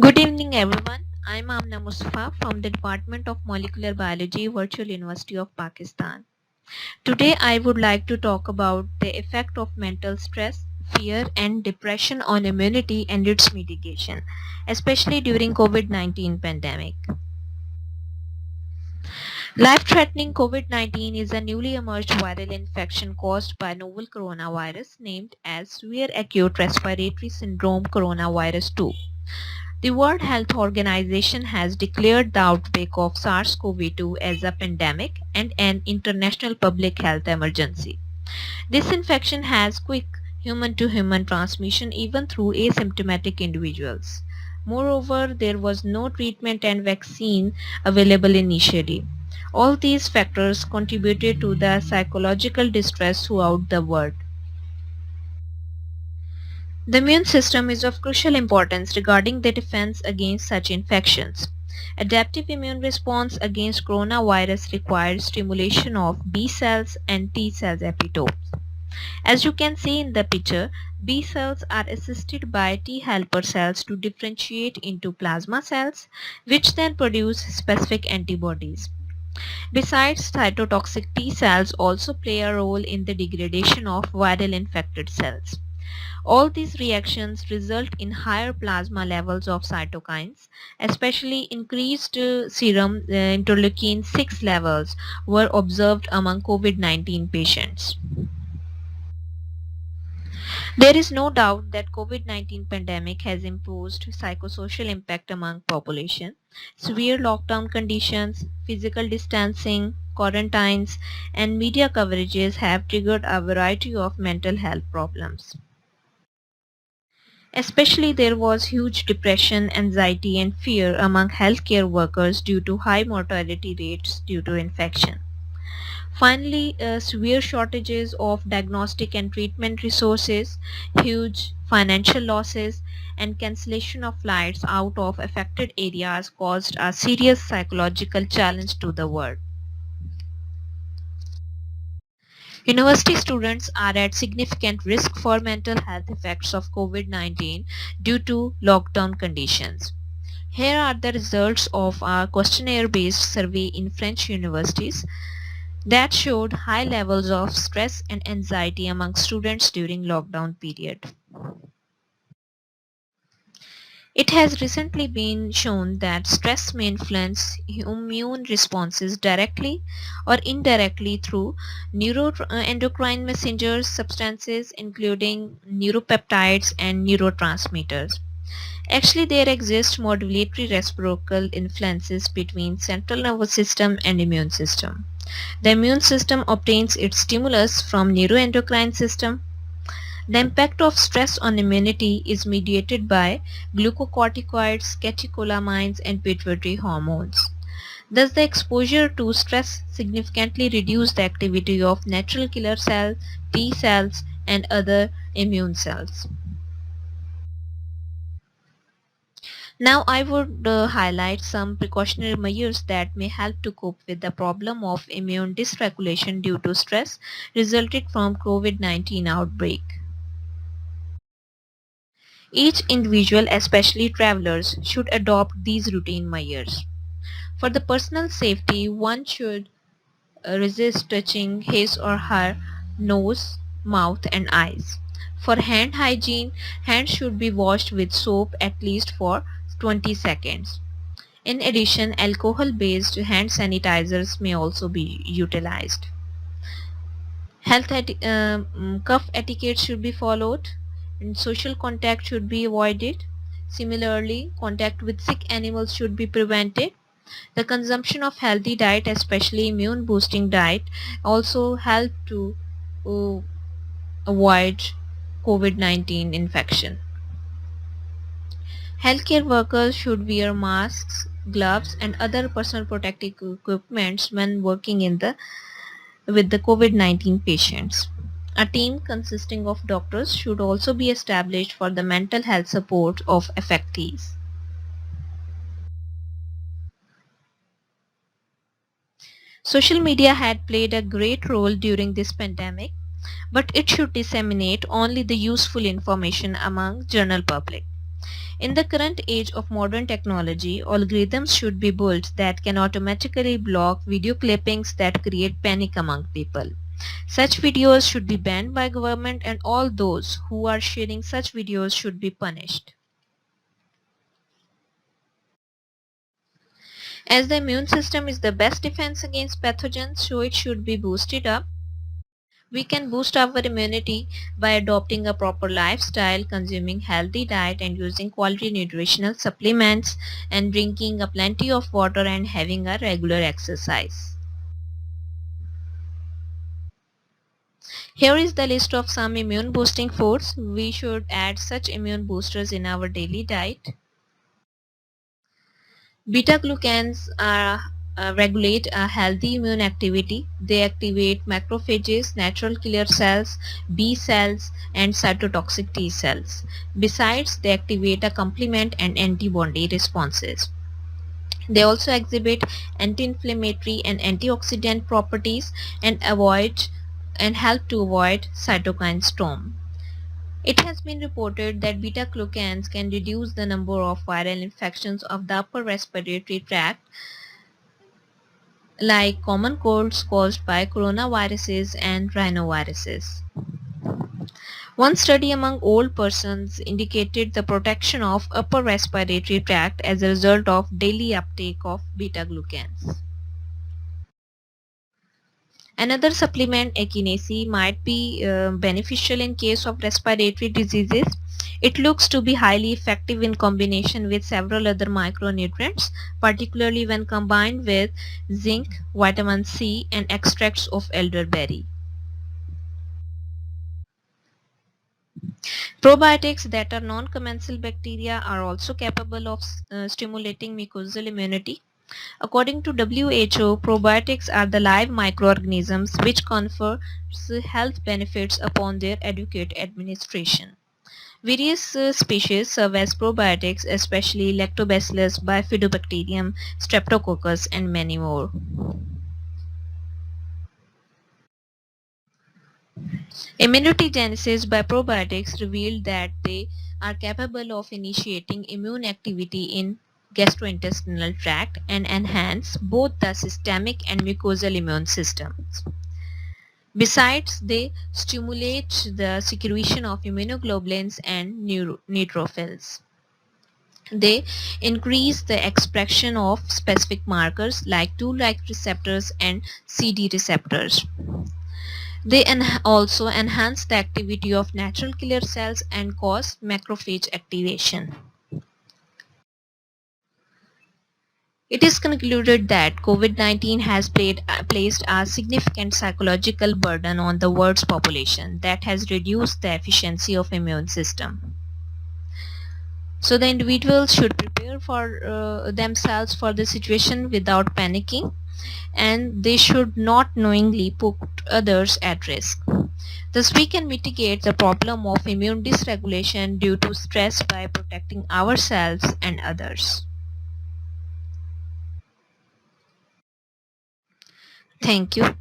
Good evening, everyone. I'm Amna Mustafa from the Department of Molecular Biology, Virtual University of Pakistan. Today, I would like to talk about the effect of mental stress, fear, and depression on immunity and its mitigation, especially during COVID-19 pandemic. Life-threatening COVID-19 is a newly emerged viral infection caused by novel coronavirus named as Severe Acute Respiratory Syndrome Coronavirus 2. The World Health Organization has declared the outbreak of SARS-CoV-2 as a pandemic and an international public health emergency. This infection has quick human-to-human transmission even through asymptomatic individuals. Moreover, there was no treatment and vaccine available initially. All these factors contributed to the psychological distress throughout the world. The immune system is of crucial importance regarding the defense against such infections. Adaptive immune response against coronavirus requires stimulation of B cells and T cells epitopes. As you can see in the picture, B cells are assisted by T helper cells to differentiate into plasma cells, which then produce specific antibodies. Besides, cytotoxic T cells also play a role in the degradation of viral infected cells. All these reactions result in higher plasma levels of cytokines, especially increased serum interleukin 6 levels were observed among COVID-19 patients. There is no doubt that COVID-19 pandemic has imposed psychosocial impact among population. Severe lockdown conditions, physical distancing, quarantines, and media coverages have triggered a variety of mental health problems. Especially there was huge depression, anxiety and fear among healthcare workers due to high mortality rates due to infection. Finally, severe shortages of diagnostic and treatment resources, huge financial losses, and cancellation of flights out of affected areas caused a serious psychological challenge to the world. University students are at significant risk for mental health effects of COVID-19 due to lockdown conditions. Here are the results of a questionnaire-based survey in French universities that showed high levels of stress and anxiety among students during lockdown period. It has recently been shown that stress may influence immune responses directly or indirectly through neuroendocrine messenger substances including neuropeptides and neurotransmitters. Actually, there exist modulatory reciprocal influences between central nervous system and immune system. The immune system obtains its stimulus from neuroendocrine system. The impact of stress on immunity is mediated by glucocorticoids, catecholamines, and pituitary hormones. Thus, the exposure to stress significantly reduces the activity of natural killer cells, T cells, and other immune cells. Now I would highlight some precautionary measures that may help to cope with the problem of immune dysregulation due to stress resulting from COVID-19 outbreak. Each individual, especially travelers, should adopt these routine measures. For the personal safety, one should resist touching his or her nose, mouth and eyes. For hand hygiene, hands should be washed with soap at least for 20 seconds. In addition, alcohol-based hand sanitizers may also be utilized. Cough etiquette should be followed and social contact should be avoided. Similarly, contact with sick animals should be prevented. The consumption of healthy diet, especially immune boosting diet, also help to uh, avoid COVID-19 infection. Healthcare workers should wear masks, gloves and other personal protective equipment when working with the COVID-19 patients. A team consisting of doctors should also be established for the mental health support of affectees. Social media had played a great role during this pandemic, but it should disseminate only the useful information among general public. In the current age of modern technology, algorithms should be built that can automatically block video clippings that create panic among people. Such videos should be banned by government, and all those who are sharing such videos should be punished. As the immune system is the best defense against pathogens, so it should be boosted up. We can boost our immunity by adopting a proper lifestyle, consuming healthy diet and using quality nutritional supplements, and drinking a plenty of water and having a regular exercise. Here is the list of some immune boosting foods. We should add such immune boosters in our daily diet. Beta-glucans regulate a healthy immune activity. They activate macrophages, natural killer cells, B cells, and cytotoxic T cells. Besides, they activate a complement and antibody responses. They also exhibit anti-inflammatory and antioxidant properties and help to avoid cytokine storm. It has been reported that beta-glucans can reduce the number of viral infections of the upper respiratory tract, like common colds caused by coronaviruses and rhinoviruses. One study among old persons indicated the protection of upper respiratory tract as a result of daily uptake of beta-glucans. Another supplement, echinacea, might be beneficial in case of respiratory diseases. It looks to be highly effective in combination with several other micronutrients, particularly when combined with zinc, vitamin C, and extracts of elderberry. Probiotics that are non-commensal bacteria are also capable of stimulating mucosal immunity. According to WHO, probiotics are the live microorganisms which confer health benefits upon their adequate administration. Various species serve as probiotics, especially Lactobacillus, Bifidobacterium, Streptococcus, and many more. Immunogenesis by probiotics revealed that they are capable of initiating immune activity in gastrointestinal tract and enhance both the systemic and mucosal immune systems. Besides, they stimulate the secretion of immunoglobulins and neutrophils. They increase the expression of specific markers like toll-like receptors and CD receptors. They also enhance the activity of natural killer cells and cause macrophage activation. It is concluded that COVID-19 has placed a significant psychological burden on the world's population that has reduced the efficiency of immune system. So the individuals should prepare for themselves for the situation without panicking, and they should not knowingly put others at risk. Thus, we can mitigate the problem of immune dysregulation due to stress by protecting ourselves and others. Thank you.